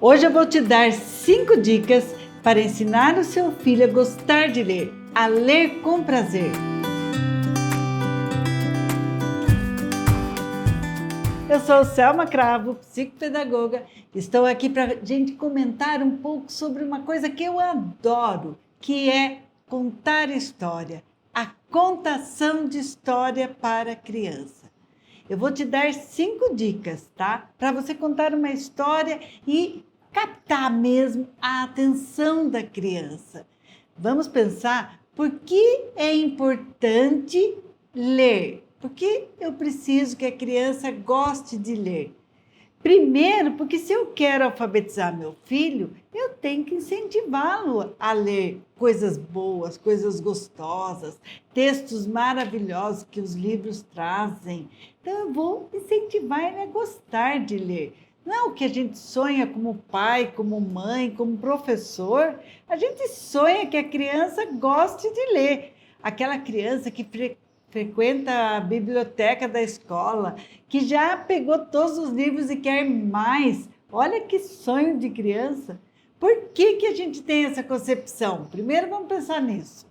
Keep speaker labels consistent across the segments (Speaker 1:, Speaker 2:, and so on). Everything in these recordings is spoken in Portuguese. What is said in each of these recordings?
Speaker 1: Hoje eu vou te dar 5 dicas para ensinar o seu filho a gostar de ler, a ler com prazer. Eu sou Selma Cravo, psicopedagoga. Estou aqui para a gente comentar um pouco sobre uma coisa que eu adoro, que é contar história, a contação de história para criança. Eu vou te dar 5 dicas, tá? Para você contar uma história e captar mesmo a atenção da criança. Vamos pensar por que é importante ler. Por que eu preciso que a criança goste de ler? Primeiro, porque se eu quero alfabetizar meu filho, eu tenho que incentivá-lo a ler coisas boas, coisas gostosas, textos maravilhosos que os livros trazem. Então, eu vou incentivar ele a gostar de ler. Não é o que a gente sonha como pai, como mãe, como professor. A gente sonha que a criança goste de ler. Aquela criança que frequenta a biblioteca da escola, que já pegou todos os livros e quer mais. Olha que sonho de criança. Por que a gente tem essa concepção? Primeiro vamos pensar nisso.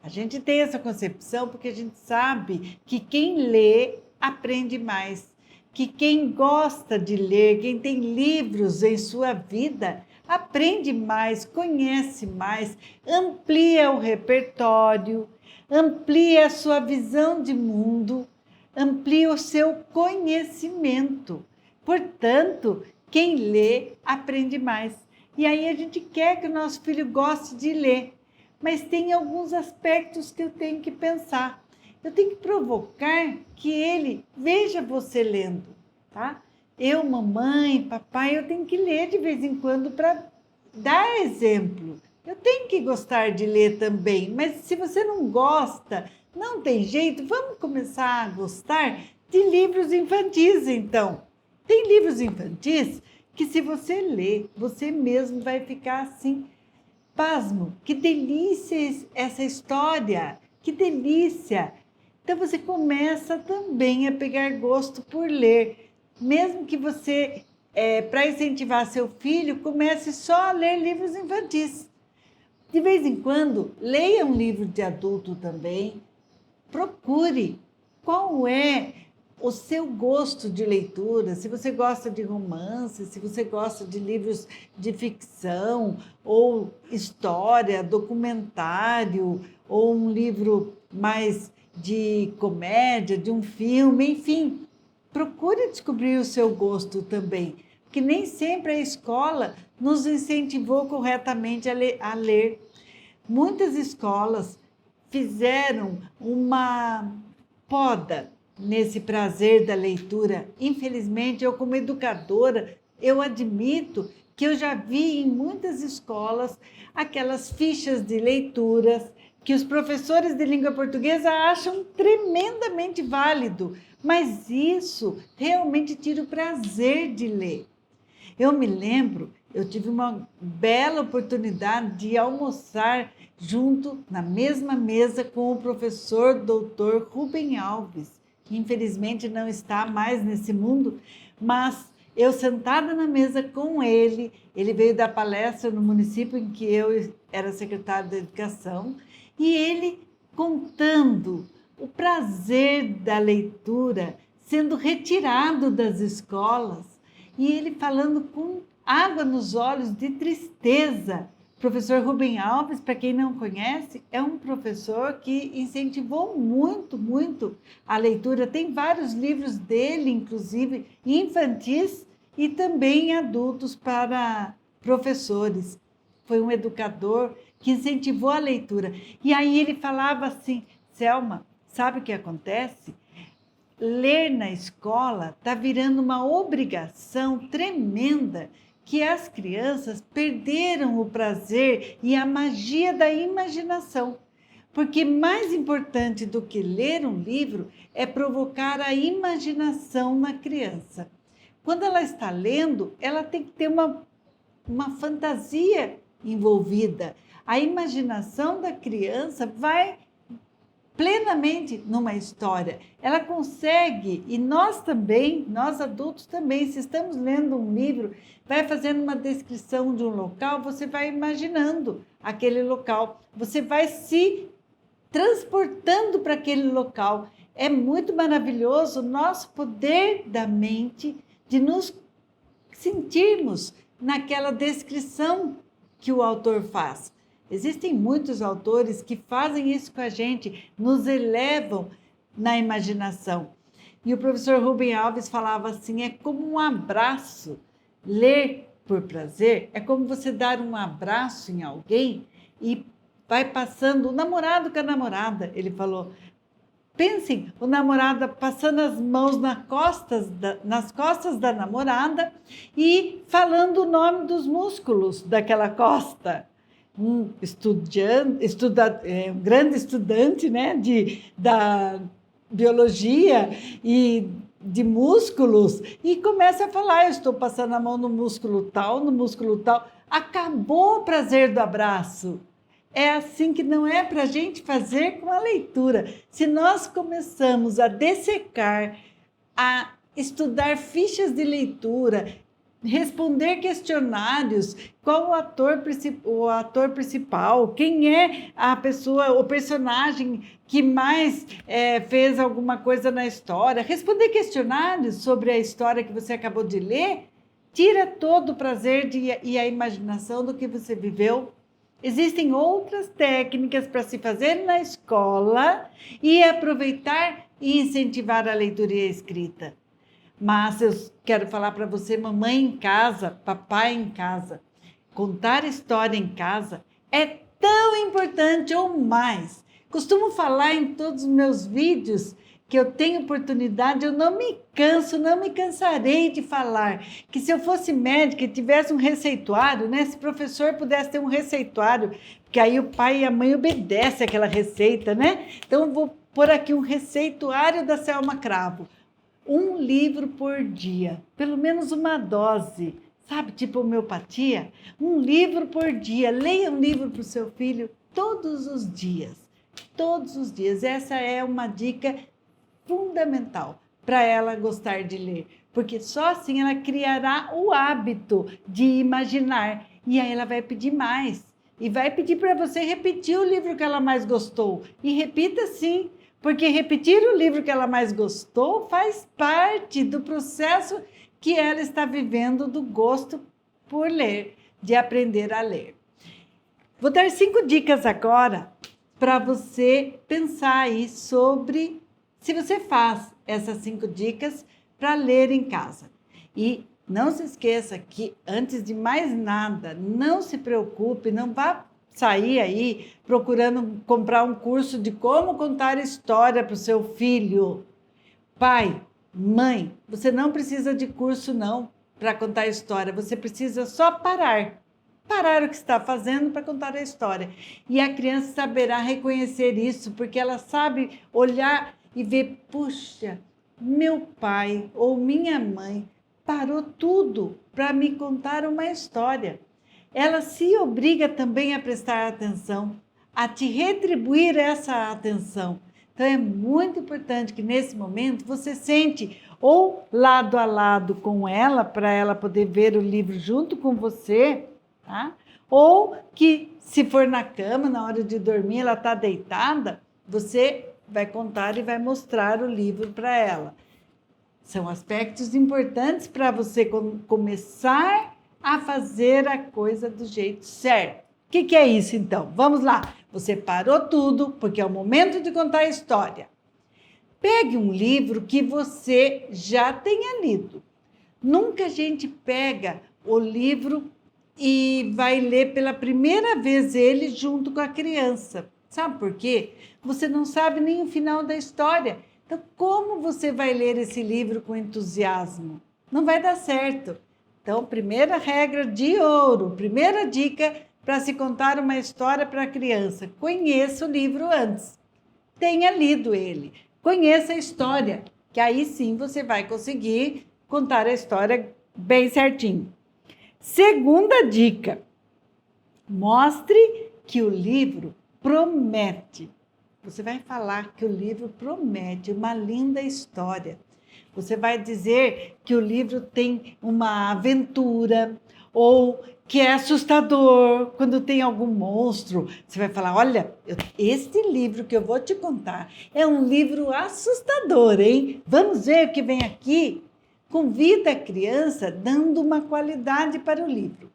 Speaker 1: A gente tem essa concepção porque a gente sabe que quem lê aprende mais, que quem gosta de ler, quem tem livros em sua vida, aprende mais, conhece mais, amplia o repertório, amplia a sua visão de mundo, amplia o seu conhecimento. Portanto, quem lê aprende mais. E aí a gente quer que o nosso filho goste de ler, mas tem alguns aspectos que eu tenho que pensar. Eu tenho que provocar que ele veja você lendo, tá? Eu, mamãe, papai, eu tenho que ler de vez em quando para dar exemplo. Eu tenho que gostar de ler também, mas se você não gosta, não tem jeito, vamos começar a gostar de livros infantis, então. Tem livros infantis que se você ler, você mesmo vai ficar assim, pasmo, que delícia essa história, que delícia! Então você começa também a pegar gosto por ler, mesmo que você, para incentivar seu filho, comece só a ler livros infantis. De vez em quando, leia um livro de adulto também. Procure qual é o seu gosto de leitura, se você gosta de romance, se você gosta de livros de ficção, ou história, documentário, ou um livro mais de comédia, de um filme, enfim. Procure descobrir o seu gosto também, porque nem sempre a escola nos incentivou corretamente a ler. Muitas escolas fizeram uma poda nesse prazer da leitura. Infelizmente, eu como educadora, eu admito que eu já vi em muitas escolas aquelas fichas de leituras que os professores de língua portuguesa acham tremendamente válido, mas isso realmente tira o prazer de ler. Eu me lembro, eu tive uma bela oportunidade de almoçar junto, na mesma mesa, com o professor doutor Rubem Alves, que infelizmente não está mais nesse mundo, mas eu sentada na mesa com ele, ele veio dar palestra no município em que eu era secretária da Educação, e ele contando o prazer da leitura sendo retirado das escolas, e ele falando com água nos olhos de tristeza. O professor Rubem Alves, para quem não conhece, é um professor que incentivou muito, muito a leitura. Tem vários livros dele, inclusive infantis e também adultos para professores. Foi um educador que incentivou a leitura. E aí ele falava assim: Selma, sabe o que acontece? Ler na escola está virando uma obrigação tremenda, que as crianças perderam o prazer e a magia da imaginação. Porque mais importante do que ler um livro é provocar a imaginação na criança. Quando ela está lendo, ela tem que ter uma fantasia envolvida. A imaginação da criança vai plenamente numa história. Ela consegue, e nós também, nós adultos também, se estamos lendo um livro, vai fazendo uma descrição de um local, você vai imaginando aquele local, você vai se transportando para aquele local. É muito maravilhoso o nosso poder da mente de nos sentirmos naquela descrição que o autor faz. Existem muitos autores que fazem isso com a gente, nos elevam na imaginação. E o professor Rubem Alves falava assim, é como um abraço. Ler por prazer é como você dar um abraço em alguém e vai passando, o namorado com a namorada, ele falou. Pensem, o namorado passando as mãos nas costas da namorada e falando o nome dos músculos daquela costa. Um grande estudante, né, da biologia e de músculos, e começa a falar, eu estou passando a mão no músculo tal, acabou o prazer do abraço. É assim que não é para a gente fazer com a leitura. Se nós começamos a dissecar, a estudar fichas de leitura, responder questionários, qual o ator principal, quem é a pessoa, o personagem que mais fez alguma coisa na história, responder questionários sobre a história que você acabou de ler, tira todo o prazer e a imaginação do que você viveu. Existem outras técnicas para se fazer na escola e aproveitar e incentivar a leitura e a escrita. Mas eu quero falar para você, mamãe em casa, papai em casa, contar história em casa é tão importante ou mais. Costumo falar em todos os meus vídeos que eu tenho oportunidade, eu não me canso, não me cansarei de falar, que se eu fosse médica e tivesse um receituário, né, se o professor pudesse ter um receituário, porque aí o pai e a mãe obedecem aquela receita, né? Então eu vou pôr aqui um receituário da Selma Cravo. Um livro por dia, pelo menos uma dose, sabe, tipo homeopatia? Um livro por dia, leia um livro para o seu filho todos os dias. Todos os dias, essa é uma dica fundamental para ela gostar de ler, porque só assim ela criará o hábito de imaginar e aí ela vai pedir mais e vai pedir para você repetir o livro que ela mais gostou e repita sim, porque repetir o livro que ela mais gostou faz parte do processo que ela está vivendo do gosto por ler, de aprender a ler. Vou dar 5 dicas agora para você pensar aí sobre se você faz essas 5 dicas para ler em casa. E não se esqueça que, antes de mais nada, não se preocupe, não vá sair aí procurando comprar um curso de como contar história para o seu filho. Pai, mãe, você não precisa de curso não para contar história, você precisa só parar o que está fazendo para contar a história. E a criança saberá reconhecer isso, porque ela sabe olhar e ver, puxa, meu pai ou minha mãe parou tudo para me contar uma história. Ela se obriga também a prestar atenção, a te retribuir essa atenção. Então é muito importante que nesse momento você sente ou lado a lado com ela, para ela poder ver o livro junto com você, tá? Ou que, se for na cama, na hora de dormir, ela está deitada, você vai contar e vai mostrar o livro para ela. São aspectos importantes para você começar a fazer a coisa do jeito certo. O que é isso, então? Vamos lá. Você parou tudo, porque é o momento de contar a história. Pegue um livro que você já tenha lido. Nunca a gente pega o livro e vai ler pela primeira vez ele junto com a criança. Sabe por quê? Você não sabe nem o final da história. Então, como você vai ler esse livro com entusiasmo? Não vai dar certo. Então, primeira regra de ouro, primeira dica para se contar uma história para a criança: conheça o livro antes. Tenha lido ele. Conheça a história, que aí sim você vai conseguir contar a história bem certinho. Segunda dica: mostre que o livro promete. Você vai falar que o livro promete uma linda história. Você vai dizer que o livro tem uma aventura ou que é assustador quando tem algum monstro. Você vai falar, olha, este livro que eu vou te contar é um livro assustador, hein? Vamos ver o que vem aqui. Convida a criança dando uma qualidade para o livro.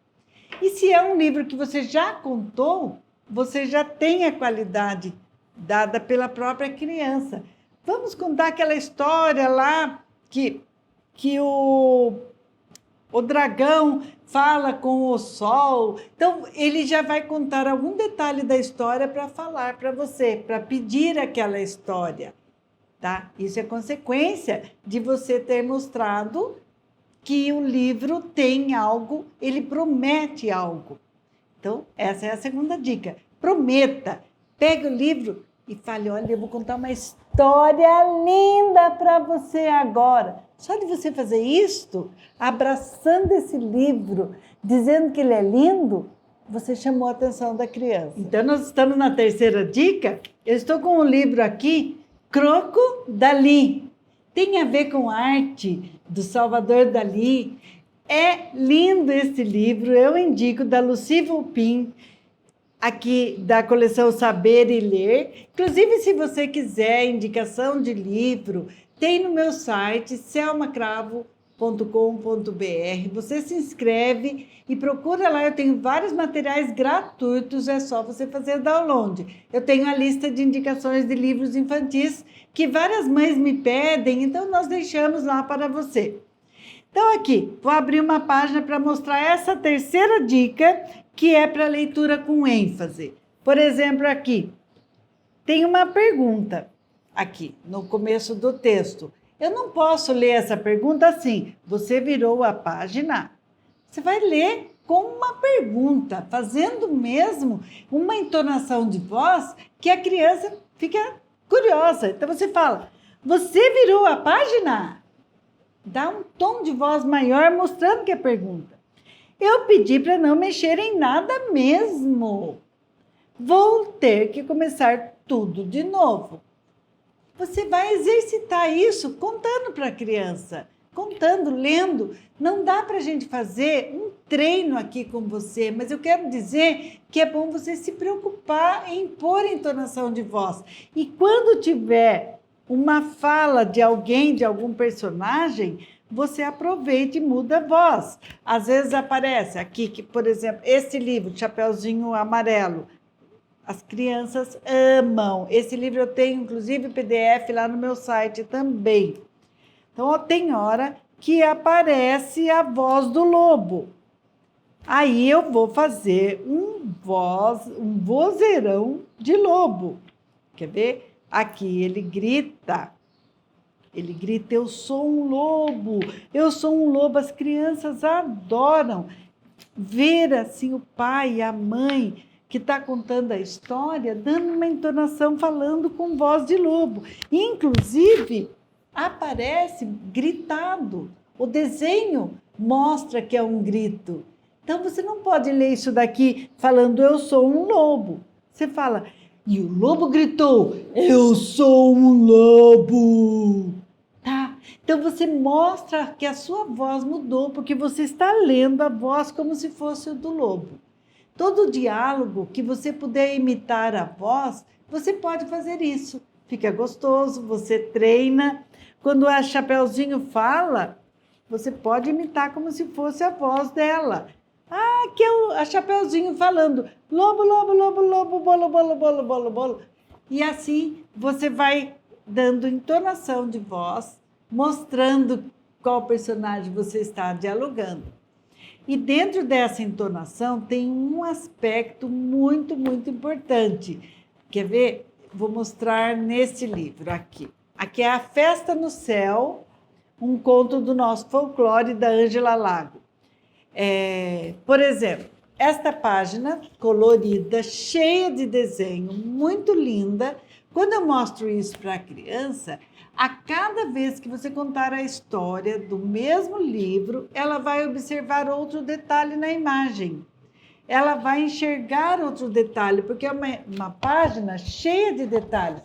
Speaker 1: E se é um livro que você já contou, você já tem a qualidade dada pela própria criança. Vamos contar aquela história lá que o dragão fala com o sol. Então, ele já vai contar algum detalhe da história para falar para você, para pedir aquela história, tá? Isso é consequência de você ter mostrado que o livro tem algo, ele promete algo. Então, essa é a segunda dica. Prometa. Pega o livro e fale, olha, eu vou contar uma história linda para você agora. Só de você fazer isto, abraçando esse livro, dizendo que ele é lindo, você chamou a atenção da criança. Então, nós estamos na terceira dica. Eu estou com um livro aqui, Croco Dalí. Tem a ver com arte do Salvador Dalí. É lindo esse livro, eu indico, da Lucy Vulpin, aqui da coleção Saber e Ler. Inclusive, se você quiser indicação de livro, tem no meu site, selmacravo.com.br. Você se inscreve e procura lá. Eu tenho vários materiais gratuitos, é só você fazer download. Eu tenho a lista de indicações de livros infantis que várias mães me pedem, então nós deixamos lá para você. Então, aqui, vou abrir uma página para mostrar essa terceira dica, que é para leitura com ênfase. Por exemplo, aqui, tem uma pergunta, aqui, no começo do texto. Eu não posso ler essa pergunta assim, você virou a página. Você vai ler com uma pergunta, fazendo mesmo uma entonação de voz que a criança fica curiosa. Então, você fala, você virou a página? Dá um tom de voz maior mostrando que é pergunta. Eu pedi para não mexer em nada mesmo. Vou ter que começar tudo de novo. Você vai exercitar isso contando para a criança, contando, lendo. Não dá para a gente fazer um treino aqui com você, mas eu quero dizer que é bom você se preocupar em pôr entonação de voz. E quando tiver uma fala de alguém, de algum personagem, você aproveita e muda a voz. Às vezes aparece aqui, que, por exemplo, esse livro, Chapeuzinho Amarelo, as crianças amam. Esse livro eu tenho, inclusive, PDF lá no meu site também. Então, tem hora que aparece a voz do lobo. Aí eu vou fazer um vozeirão de lobo. Quer ver? Aqui ele grita, eu sou um lobo, eu sou um lobo. As crianças adoram ver assim o pai e a mãe que está contando a história, dando uma entonação, falando com voz de lobo. Inclusive, aparece gritado, o desenho mostra que é um grito. Então, você não pode ler isso daqui falando, eu sou um lobo. Você fala... E o lobo gritou, eu sou um lobo. Tá? Então, você mostra que a sua voz mudou, porque você está lendo a voz como se fosse o do lobo. Todo diálogo que você puder imitar a voz, você pode fazer isso. Fica gostoso, você treina. Quando a Chapeuzinho fala, você pode imitar como se fosse a voz dela. Ah, que é a Chapeuzinho falando, lobo, lobo, lobo, lobo, bolo, bolo, bolo, bolo, bolo. E assim você vai dando entonação de voz, mostrando qual personagem você está dialogando. E dentro dessa entonação tem um aspecto muito, muito importante. Quer ver? Vou mostrar neste livro aqui. Aqui é A Festa no Céu, um conto do nosso folclore da Ângela Lago. Por exemplo, esta página colorida, cheia de desenho, muito linda. Quando eu mostro isso para a criança, a cada vez que você contar a história do mesmo livro, ela vai observar outro detalhe na imagem. ela vai enxergar outro detalhe, porque é uma página cheia de detalhes.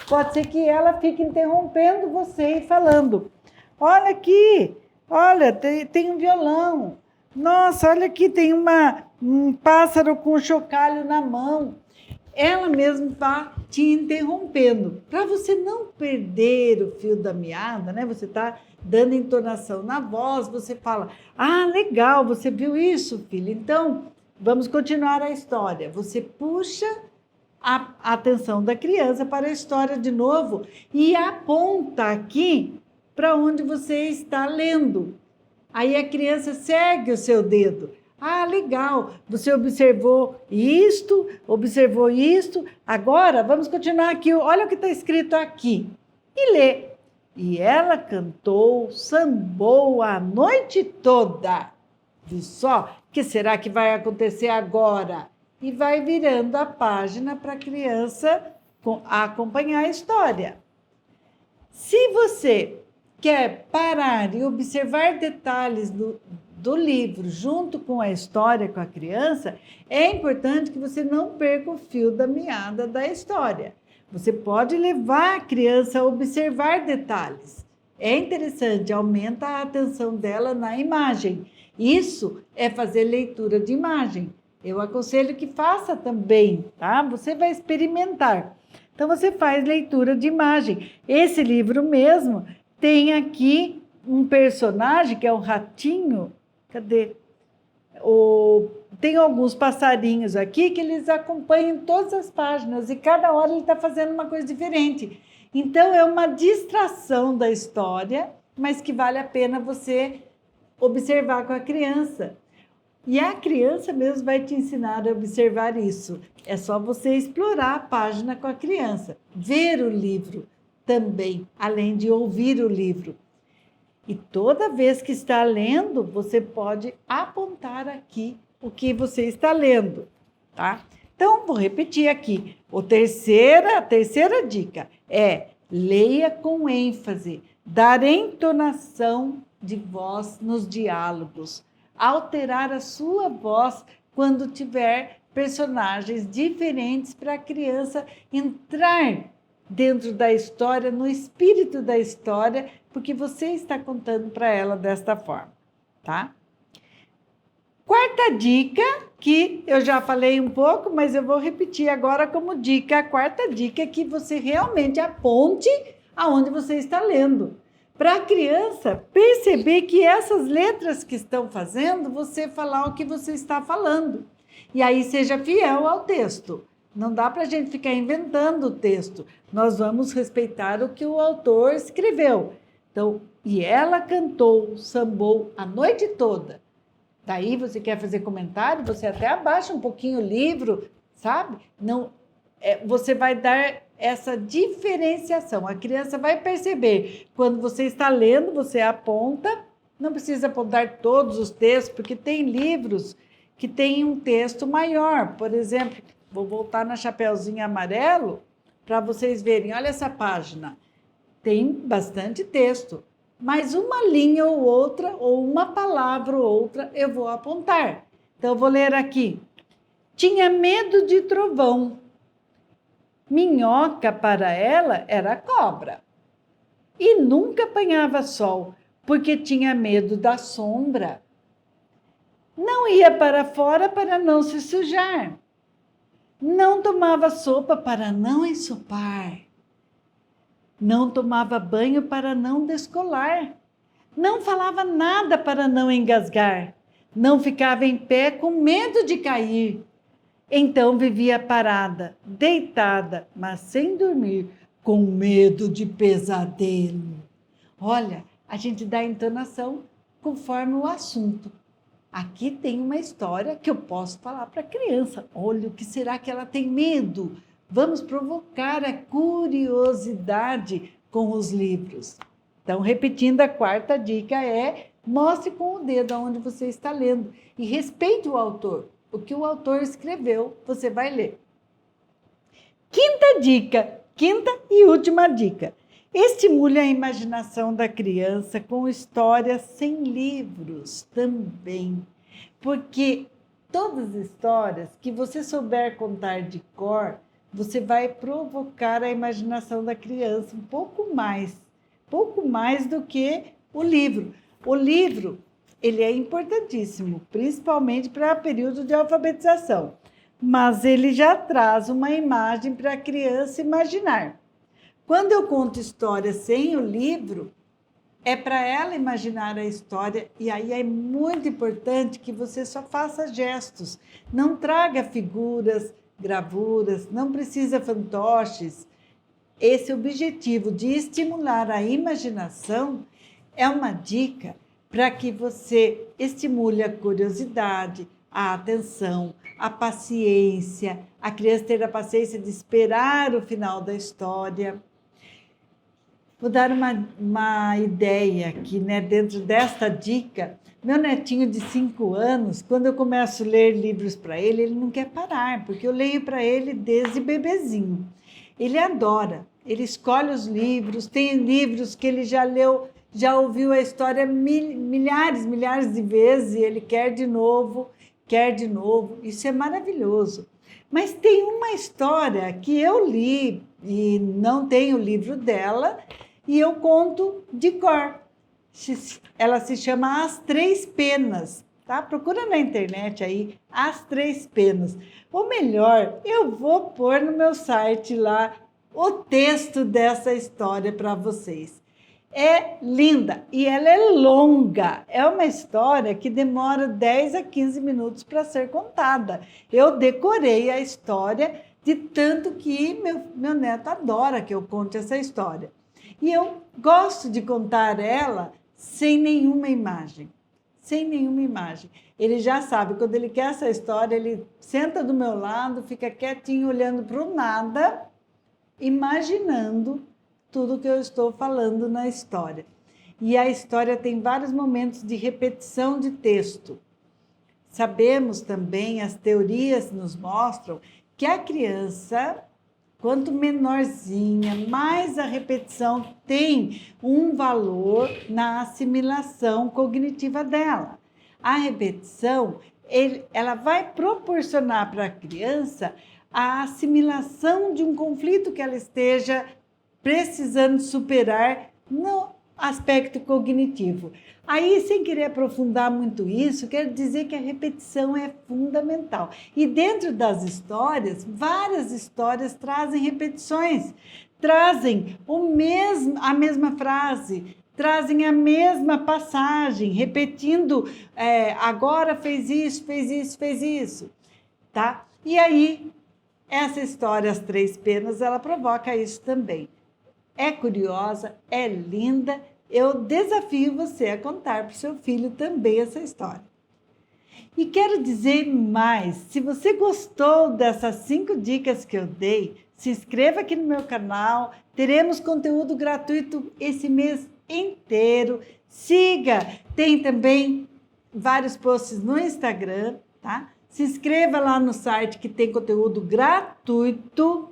Speaker 1: Pode ser que ela fique interrompendo você e falando: olha aqui, olha, tem um violão. Nossa, olha aqui, tem um pássaro com um chocalho na mão. Ela mesma está te interrompendo. Para você não perder o fio da meada, né? Você está dando entonação na voz, você fala: ah, legal, você viu isso, filha? Então, vamos continuar a história. Você puxa a atenção da criança para a história de novo e aponta aqui para onde você está lendo. Aí a criança segue o seu dedo. Ah, legal, você observou isto, agora vamos continuar aqui, olha o que está escrito aqui. E lê. E ela cantou, sambou a noite toda. Viu só? O que será que vai acontecer agora? E vai virando a página para a criança acompanhar a história. Se você quer parar e observar detalhes do livro junto com a história, com a criança, é importante que você não perca o fio da meada da história. Você pode levar a criança a observar detalhes. É interessante, aumenta a atenção dela na imagem. Isso é fazer leitura de imagem. Eu aconselho que faça também, tá? Você vai experimentar. Então, você faz leitura de imagem. Esse livro mesmo tem aqui um personagem que é o ratinho. Cadê? Tem alguns passarinhos aqui que eles acompanham todas as páginas e cada hora ele está fazendo uma coisa diferente. Então, é uma distração da história, mas que vale a pena você observar com a criança. E a criança mesmo vai te ensinar a observar isso. É só você explorar a página com a criança, ver o livro também, além de ouvir o livro. E toda vez que está lendo, você pode apontar aqui o que você está lendo, tá? Então, vou repetir aqui. A terceira dica é: leia com ênfase, dar entonação de voz nos diálogos, alterar a sua voz quando tiver personagens diferentes para a criança entrar dentro da história, no espírito da história, porque você está contando para ela desta forma, tá? Quarta dica, que eu já falei um pouco, mas eu vou repetir agora como dica. A quarta dica é que você realmente aponte aonde você está lendo, para a criança perceber que essas letras que estão fazendo, você falar o que você está falando. E aí seja fiel ao texto. Não dá para a gente ficar inventando o texto. Nós vamos respeitar o que o autor escreveu. Então, e ela cantou, sambou a noite toda. Daí você quer fazer comentário, você até abaixa um pouquinho o livro, sabe? Não, você vai dar essa diferenciação. A criança vai perceber. Quando você está lendo, você aponta. Não precisa apontar todos os textos, porque tem livros que têm um texto maior. Por exemplo, vou voltar na Chapeuzinho Amarelo para vocês verem. Olha essa página. Tem bastante texto, mas uma linha ou outra, ou uma palavra ou outra, eu vou apontar. Então, eu vou ler aqui. Tinha medo de trovão. Minhoca para ela era cobra. E nunca apanhava sol, porque tinha medo da sombra. Não ia para fora para não se sujar. Não tomava sopa para não ensopar. Não tomava banho para não descolar. Não falava nada para não engasgar. Não ficava em pé com medo de cair. Então vivia parada, deitada, mas sem dormir, com medo de pesadelo. Olha, a gente dá entonação conforme o assunto. Aqui tem uma história que eu posso falar para a criança. Olha, o que será que ela tem medo? Vamos provocar a curiosidade com os livros. Então, repetindo, a quarta dica é: mostre com o dedo aonde você está lendo e respeite o autor. O que o autor escreveu, você vai ler. Quinta e última dica. Estimule a imaginação da criança com histórias sem livros também, porque todas as histórias que você souber contar de cor, você vai provocar a imaginação da criança um pouco mais do que o livro. O livro, ele é importantíssimo, principalmente para período de alfabetização, mas ele já traz uma imagem para a criança imaginar. Quando eu conto história sem o livro, é para ela imaginar a história, e aí é muito importante que você só faça gestos, não traga figuras, gravuras, não precisa fantoches. Esse objetivo de estimular a imaginação é uma dica para que você estimule a curiosidade, a atenção, a paciência, a criança ter a paciência de esperar o final da história. Vou dar uma ideia aqui, né? Dentro desta dica. Meu netinho de 5 anos, quando eu começo a ler livros para ele, ele não quer parar, porque eu leio para ele desde bebezinho. Ele adora, ele escolhe os livros, tem livros que ele já leu, já ouviu a história milhares de vezes, e ele quer de novo. Isso é maravilhoso. Mas tem uma história que eu li e não tenho o livro dela, e eu conto de cor. Ela se chama As Três Penas, tá? Procura na internet aí, As Três Penas. Ou melhor, eu vou pôr no meu site lá o texto dessa história para vocês. É linda e ela é longa. É uma história que demora 10 a 15 minutos para ser contada. Eu decorei a história de tanto que meu neto adora que eu conte essa história. E eu gosto de contar ela sem nenhuma imagem. Sem nenhuma imagem. Ele já sabe, quando ele quer essa história, ele senta do meu lado, fica quietinho, olhando para o nada, imaginando tudo que eu estou falando na história. E a história tem vários momentos de repetição de texto. Sabemos também, as teorias nos mostram que a criança, quanto menorzinha, mais a repetição tem um valor na assimilação cognitiva dela. A repetição, ela vai proporcionar para a criança a assimilação de um conflito que ela esteja precisando superar no aspecto cognitivo. Aí, sem querer aprofundar muito isso, quero dizer que a repetição é fundamental. E dentro das histórias, várias histórias trazem repetições, trazem a mesma frase, trazem a mesma passagem, repetindo, agora fez isso, tá? E aí, essa história, As Três Penas, ela provoca isso também. É curiosa, é linda. Eu desafio você a contar para o seu filho também essa história. E quero dizer mais, se você gostou dessas 5 dicas que eu dei, se inscreva aqui no meu canal, teremos conteúdo gratuito esse mês inteiro. Siga, tem também vários posts no Instagram, tá? Se inscreva lá no site que tem conteúdo gratuito.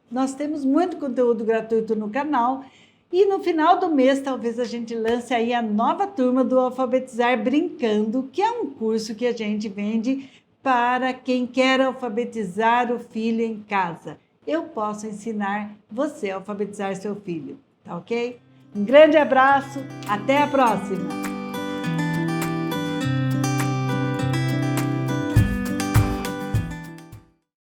Speaker 1: Nós temos muito conteúdo gratuito no canal. E no final do mês, talvez a gente lance aí a nova turma do Alfabetizar Brincando, que é um curso que a gente vende para quem quer alfabetizar o filho em casa. Eu posso ensinar você a alfabetizar seu filho, tá ok? Um grande abraço, até a próxima!